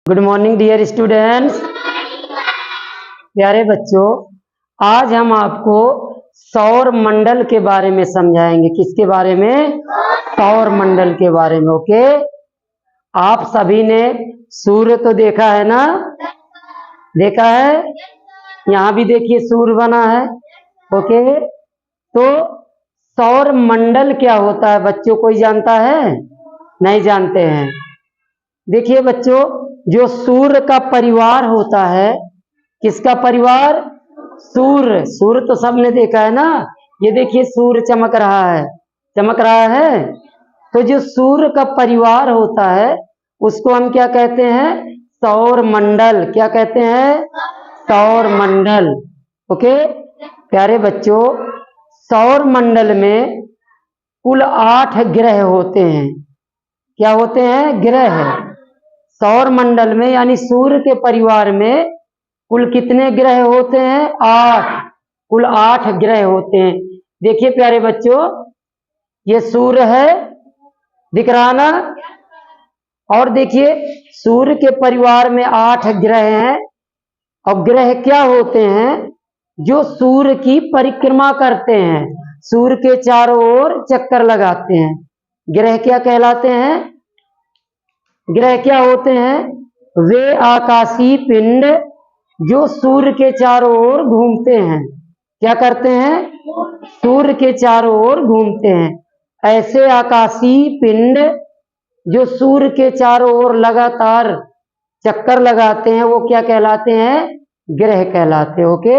Good morning dear students. प्यारे बच्चों, आज हम आपको सौर मंडल के बारे में समझाएंगे। किसके बारे में? सौर मंडल के बारे में। ओके, आप सभी ने सूर्य तो देखा है ना? देखा है? यहाँ भी देखिए सूर्य बना है। ओके, तो सौर मंडल क्या होता है बच्चों, कोई जानता है? नहीं जानते हैं। देखिए बच्चों, जो सूर्य का परिवार होता है, किसका परिवार? सूर्य। सूर्य तो सबने देखा है ना, ये देखिए सूर्य चमक रहा है, चमक रहा है। तो जो सूर्य का परिवार होता है उसको हम क्या कहते हैं? सौर मंडल। क्या कहते हैं? सौर मंडल। ओके प्यारे बच्चों, सौर मंडल में कुल 8 ग्रह होते हैं। क्या होते हैं? ग्रह। सौर मंडल में यानी सूर्य के परिवार में कुल कितने ग्रह होते हैं? 8। कुल 8 ग्रह होते हैं। देखिए प्यारे बच्चों, ये सूर्य है, दिख रहा ना? और देखिए सूर्य के परिवार में 8 ग्रह हैं। और ग्रह क्या होते हैं? जो सूर्य की परिक्रमा करते हैं, सूर्य के चारों ओर चक्कर लगाते हैं। ग्रह क्या कहलाते हैं? ग्रह क्या होते हैं? वे आकाशीय पिंड जो सूर्य के चारों ओर घूमते हैं। क्या करते हैं? सूर्य के चारों ओर घूमते हैं। ऐसे आकाशीय पिंड जो सूर्य के चारों ओर लगातार चक्कर लगाते हैं, वो क्या कहलाते हैं? ग्रह कहलाते हैं। ओके,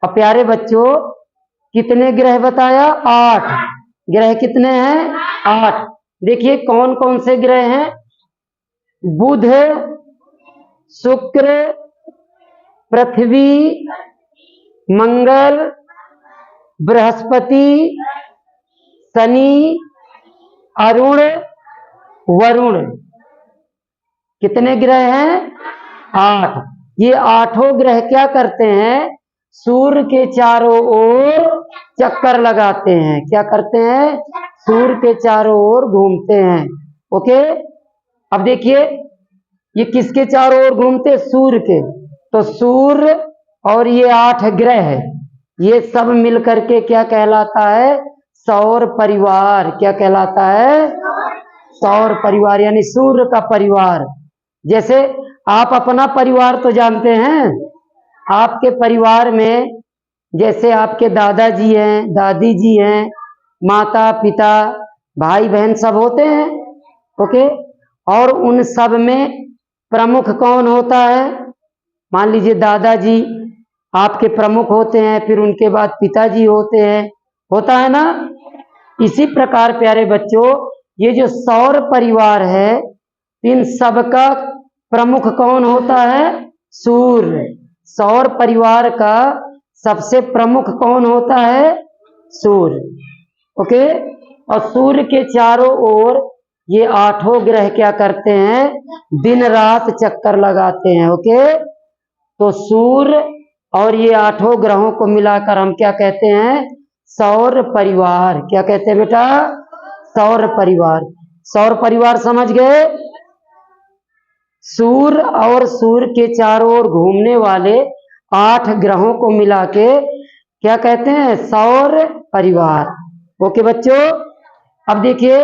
अब प्यारे बच्चों, कितने ग्रह बताया? 8 ग्रह। कितने हैं? 8। देखिए कौन कौन से ग्रह हैं? बुध, शुक्र, पृथ्वी, मंगल, बृहस्पति, शनि, अरुण, वरुण। कितने ग्रह हैं? 8। ये 8 ग्रह क्या करते हैं? सूर्य के चारों ओर चक्कर लगाते हैं। क्या करते हैं? सूर्य के चारों ओर घूमते हैं। ओके, अब देखिए ये किसके चारों ओर घूमते? सूर्य के। तो सूर्य और ये 8 ग्रह, ये सब मिलकर के क्या कहलाता है? सौर परिवार। क्या कहलाता है? सौर परिवार यानी सूर्य का परिवार। जैसे आप अपना परिवार तो जानते हैं। आपके परिवार में जैसे आपके दादाजी हैं, दादी जी हैं, माता पिता, भाई बहन सब होते हैं। ओके, और उन सब में प्रमुख कौन होता है? मान लीजिए दादाजी आपके प्रमुख होते हैं, फिर उनके बाद पिताजी होते हैं, होता है ना? इसी प्रकार प्यारे बच्चों, ये जो सौर परिवार है, इन सबका प्रमुख कौन होता है? सूर्य। सौर परिवार का सबसे प्रमुख कौन होता है? सूर्य। ओके, और सूर्य के चारों ओर ये 8 ग्रह क्या करते हैं? दिन रात चक्कर लगाते हैं। ओके, तो सूर्य और ये 8 ग्रहों को मिलाकर हम क्या कहते हैं? सौर परिवार। क्या कहते हैं बेटा? सौर परिवार। सौर परिवार समझ गए? सूर्य और सूर्य के चारों ओर घूमने वाले 8 ग्रहों को मिला के क्या कहते हैं? सौर परिवार। ओके बच्चों, अब देखिए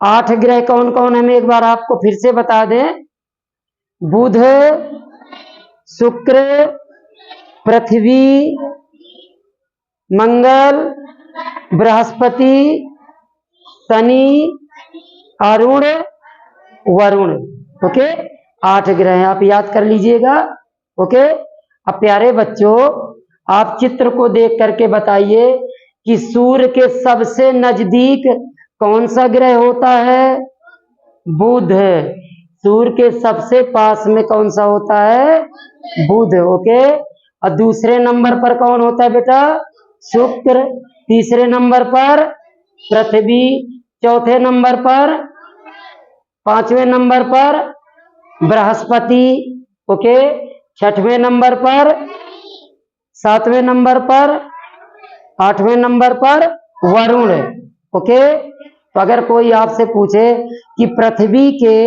8 ग्रह कौन कौन है, हम एक बार आपको फिर से बता दें। बुध, शुक्र, पृथ्वी, मंगल, बृहस्पति, शनि, अरुण, वरुण। ओके, 8 ग्रह हैं, आप याद कर लीजिएगा। ओके, अब प्यारे बच्चों, आप चित्र को देख करके बताइए कि सूर्य के सबसे नजदीक कौन सा ग्रह होता है? बुध। सूर्य के सबसे पास में कौन सा होता है? बुध। ओके, और दूसरे नंबर पर कौन होता है बेटा? शुक्र। तीसरे नंबर पर पृथ्वी। चौथे नंबर पर, 5वें नंबर पर बृहस्पति। ओके, 6वें नंबर पर, 7वें नंबर पर, 8वें नंबर पर वरुण। ओके, तो अगर कोई आपसे पूछे कि पृथ्वी के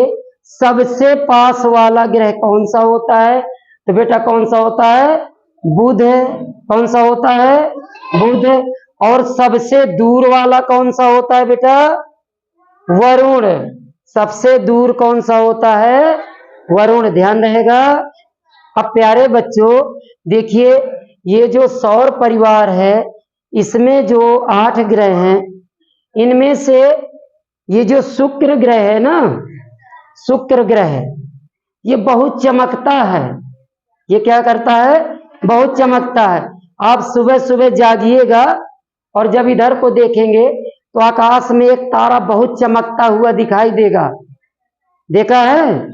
सबसे पास वाला ग्रह कौन सा होता है? तो बेटा कौन सा होता है? बुध है। कौन सा होता है? बुध। और सबसे दूर वाला कौन सा होता है बेटा? वरुण। सबसे दूर कौन सा होता है? वरुण। ध्यान रहेगा। अब प्यारे बच्चों देखिए, ये जो सौर परिवार है इसमें जो 8 ग्रह हैं, इनमें से ये जो शुक्र ग्रह है ना, शुक्र ग्रह ये बहुत चमकता है। ये क्या करता है? बहुत चमकता है। आप सुबह सुबह जागिएगा और जब इधर को देखेंगे तो आकाश में एक तारा बहुत चमकता हुआ दिखाई देगा। देखा है?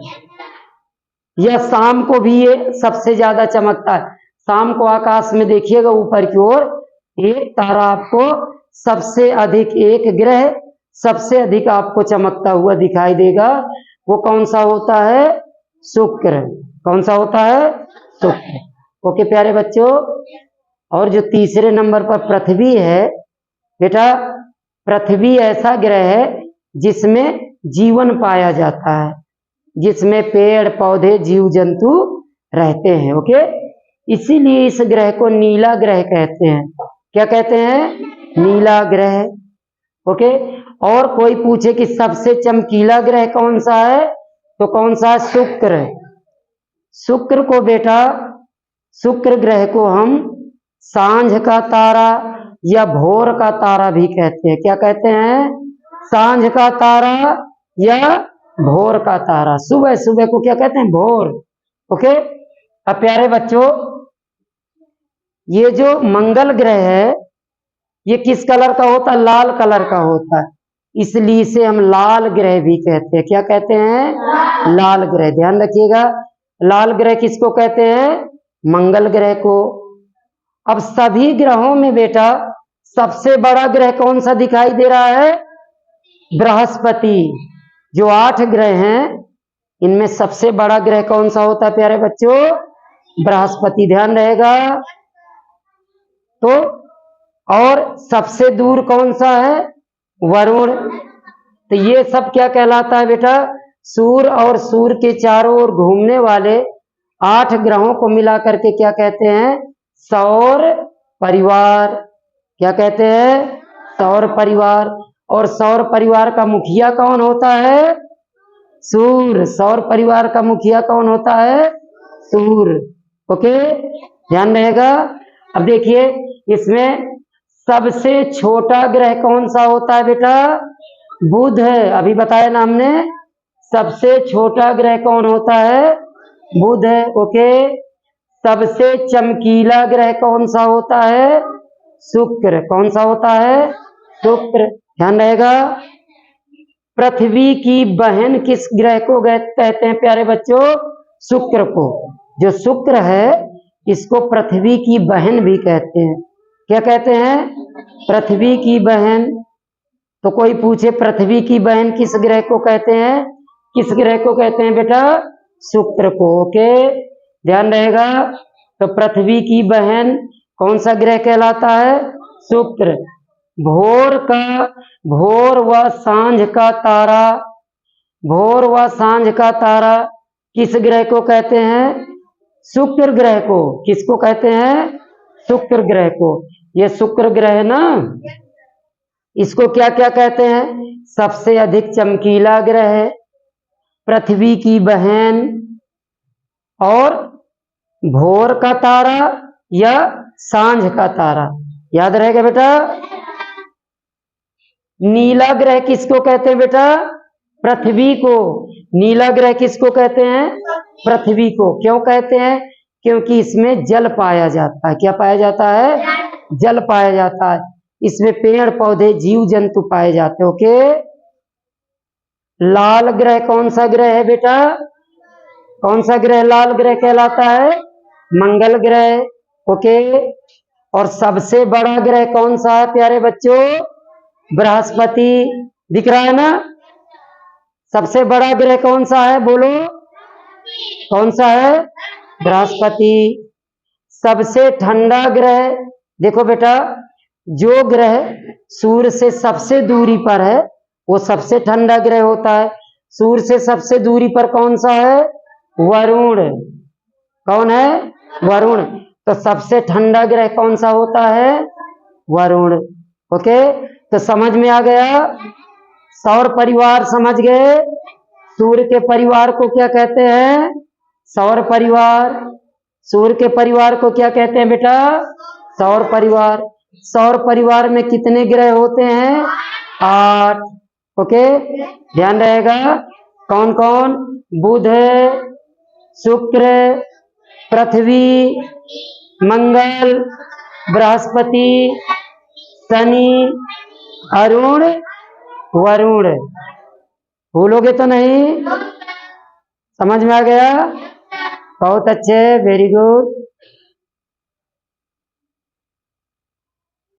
या शाम को भी ये सबसे ज्यादा चमकता है। शाम को आकाश में देखिएगा ऊपर की ओर, एक तारा आपको सबसे अधिक, एक ग्रह सबसे अधिक आपको चमकता हुआ दिखाई देगा। वो कौन सा होता है? शुक्र। कौन सा होता है? शुक्र। ओके प्यारे बच्चों। और जो तीसरे नंबर पर पृथ्वी है बेटा, पृथ्वी ऐसा ग्रह है जिसमें जीवन पाया जाता है, जिसमें पेड़ पौधे जीव जंतु रहते हैं। ओके, इसीलिए इस ग्रह को नीला ग्रह कहते हैं। क्या कहते हैं? नीला ग्रह। ओके। और कोई पूछे कि सबसे चमकीला ग्रह कौन सा है, तो कौन सा है? शुक्र। शुक्र को बेटा, शुक्र ग्रह को हम सांझ का तारा या भोर का तारा भी कहते हैं। क्या कहते हैं? सांझ का तारा या भोर का तारा। सुबह सुबह को क्या कहते हैं? भोर। ओके। अब प्यारे बच्चों, ये जो मंगल ग्रह है ये किस कलर का होता है? लाल कलर का होता है, इसलिए इसे हम लाल ग्रह भी कहते हैं। क्या कहते हैं? लाल ग्रह। ध्यान रखिएगा, लाल ग्रह किसको कहते हैं? मंगल ग्रह को। अब सभी ग्रहों में बेटा सबसे बड़ा ग्रह कौन सा दिखाई दे रहा है? बृहस्पति। जो 8 ग्रह हैं इनमें सबसे बड़ा ग्रह कौन सा होता है प्यारे बच्चों? बृहस्पति। ध्यान रहेगा। तो और सबसे दूर कौन सा है? वरुण। तो ये सब क्या कहलाता है बेटा? सूर्य और सूर्य के चारों ओर घूमने वाले 8 ग्रहों को मिला करके क्या कहते हैं? सौर परिवार। क्या कहते हैं? सौर परिवार। और सौर परिवार का मुखिया कौन होता है? सूर्य। सौर परिवार का मुखिया कौन होता है? सूर्य। ओके, ध्यान रहेगा। अब देखिए, इसमें सबसे छोटा ग्रह कौन सा होता है बेटा? बुध है। अभी बताया ना हमने, सबसे छोटा ग्रह कौन होता है? बुध है। ओके। सबसे चमकीला ग्रह कौन सा होता है? शुक्र। कौन सा होता है? शुक्र। ध्यान रहेगा। पृथ्वी की बहन किस ग्रह को कहते हैं प्यारे बच्चों? शुक्र को। जो शुक्र है इसको पृथ्वी की बहन भी कहते हैं। क्या कहते हैं? पृथ्वी की बहन। तो कोई पूछे पृथ्वी की बहन किस ग्रह को कहते हैं? किस ग्रह को कहते हैं बेटा? शुक्र को। ओके, ध्यान रहेगा। तो पृथ्वी की बहन कौन सा ग्रह कहलाता है? शुक्र। भोर व सांझ का तारा, भोर व सांझ का तारा किस ग्रह को कहते हैं? शुक्र ग्रह को। किसको कहते हैं? शुक्र ग्रह को। ये शुक्र ग्रह है ना, इसको क्या क्या कहते हैं? सबसे अधिक चमकीला ग्रह है, पृथ्वी की बहन, और भोर का तारा या सांझ का तारा। याद रहेगा बेटा। नीला ग्रह किसको कहते हैं बेटा? पृथ्वी को। नीला ग्रह किसको कहते हैं? पृथ्वी को। क्यों कहते हैं? क्योंकि इसमें जल पाया जाता है। क्या पाया जाता है? जल पाया जाता है। इसमें पेड़ पौधे जीव जंतु पाए जाते हैं। ओके। लाल ग्रह कौन सा ग्रह है बेटा? कौन सा ग्रह लाल ग्रह कहलाता है? मंगल ग्रह। ओके। और सबसे बड़ा ग्रह कौन सा है प्यारे बच्चों? बृहस्पति। दिख रहा है ना? सबसे बड़ा ग्रह कौन सा है? बोलो, कौन सा है? बृहस्पति। सबसे ठंडा ग्रह, देखो बेटा, जो ग्रह सूर्य से सबसे दूरी पर है वो सबसे ठंडा ग्रह होता है। सूर्य से सबसे दूरी पर कौन सा है? वरुण। कौन है? वरुण। तो सबसे ठंडा ग्रह कौन सा होता है? वरुण। ओके, तो समझ में आ गया। सौर परिवार समझ गए। सूर्य के परिवार को क्या कहते हैं? सौर परिवार। सूर्य के परिवार को क्या कहते हैं बेटा? सौर परिवार। सौर परिवार में कितने ग्रह होते हैं? 8। ओके, ध्यान रहेगा। कौन कौन? बुध, शुक्र, पृथ्वी, मंगल, बृहस्पति, शनि, अरुण, वरुण। भूलोगे तो नहीं? समझ में आ गया? बहुत अच्छे, वेरी गुड।